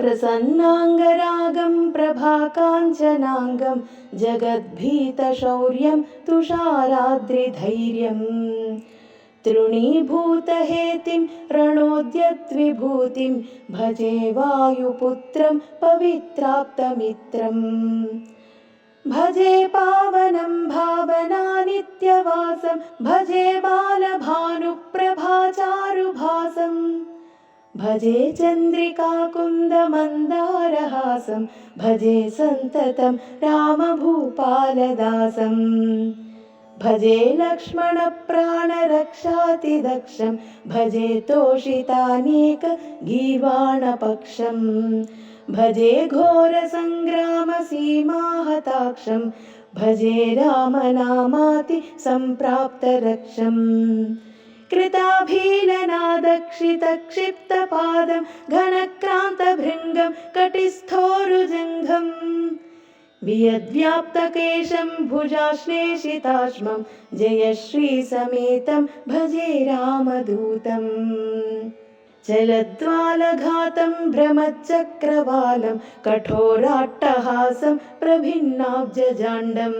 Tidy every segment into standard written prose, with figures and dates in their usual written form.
प्रसन्नाङ्गरागं प्रभाकाञ्चनाङ्गं जगद्भीतशौर्यं तुषाराद्रिधैर्यं तृणीभूतहेतिं रणोद्यद्विभूतिं भजे वायुपुत्रं पवित्राप्तमित्रम् भजे पावनं भावनानित्यवासं भजे बालभानुप्रभाचारुभासं भजे चन्द्रिकाकुन्दमन्दारहासं भजे सन्ततं रामभूपालदासं भजे लक्ष्मणप्राणरक्षातिदक्षं भजे तोषितानेकगीर्वाणपक्षम् भजे घोरसङ्ग्रामसीमाहताक्षं भजे रामनामाति सम्प्राप्तरक्षम् कृताभीलनादक्षितक्षिप्तपादं घनक्रान्तभृङ्गं कटिस्थोरुजङ्घं वियद्व्याप्तकेशं भुजाश्लेषिताश्मं जयश्रीसमेतं भजे रामदूतम् जलद्वालघातं भ्रमच्चक्रवालं कठोराट्टहासं प्रभिन्नाब्जजाण्डं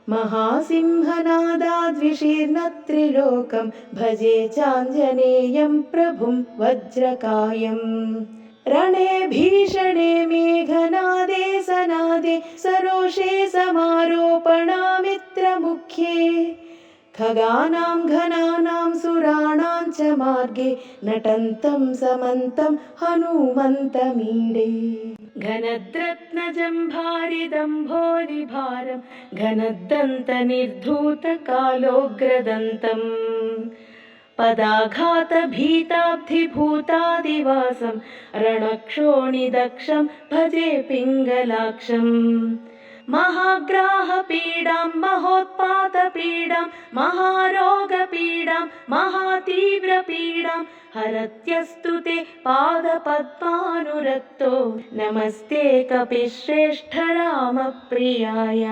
महासिंहनादाद्विशीर्णत्रिलोकं भजे चाञ्जनेयं प्रभुं वज्रकायं रणे भीषणे मेघनादे सनादे सरोषे समारोपणामित्रमुख्ये खगानां घनानां सुराणां च मार्गे नटन्तं समन्तं हनुमन्तमीडे घनद्रत्नजम्भारिदम्भोलिभारं घनद्दन्तनिर्धूतकालोग्रदन्तं पदाघातभीताब्धिभूतादिवासं रणक्षोणिदक्षं भजे पिङ्गलाक्षम् महाग्राहपीडां महोत्पातपीडां महारोगपीडां महातीव्रपीडां हरत्यस्तु ते पादपद्मानुरक्तो नमस्ते कपिश्रेष्ठ रामप्रियाय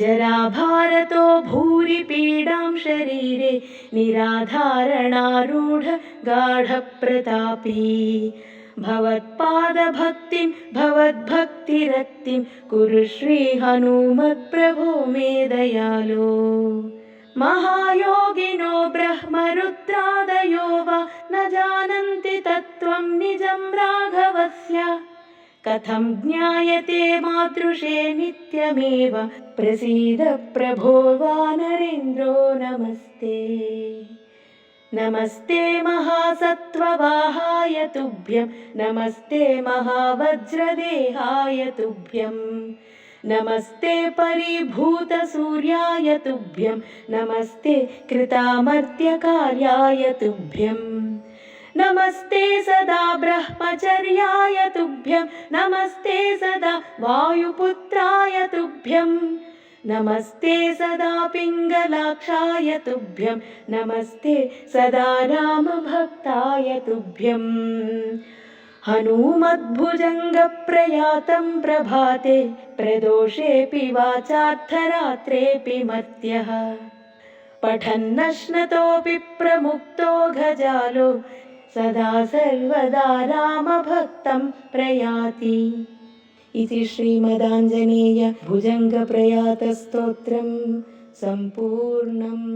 जराभारतो भूरि पीडां शरीरे निराधारणारूढ गाढप्रतापी भवत्पादभक्तिं भवद्भक्तिरक्तिं कुरु श्री हनुमत्प्रभो मे दयालो महायोगिनो ब्रह्मरुद्रादयो वा न जानन्ति तत्त्वं निजं राघवस्य कथं ज्ञायते मातृषे नित्यमेव प्रसीद प्रभो वानरेन्द्रो नमस्ते नमस्ते महासत्त्ववाहाय तुभ्यं नमस्ते महावज्रदेहाय तुभ्यं नमस्ते परिभूतसूर्याय तुभ्यं नमस्ते कृतामर्त्यकार्याय तुभ्यं नमस्ते सदा ब्रह्मचर्याय तुभ्यं नमस्ते सदा वायुपुत्राय तुभ्यं नमस्ते सदा पिङ्गलाक्षाय तुभ्यं नमस्ते सदा रामभक्ताय तुभ्यं हनूमद्भुजङ्गप्रयातं प्रभाते प्रदोषेऽपि वाचार्थरात्रेऽपि मर्त्यः पठन्नश्नतोऽपि प्रमुक्तो गजालो सदा सर्वदा रामभक्तं प्रयाति इति श्रीमदाञ्जनेय भुजङ्गप्रयातस्तोत्रं सम्पूर्णम्।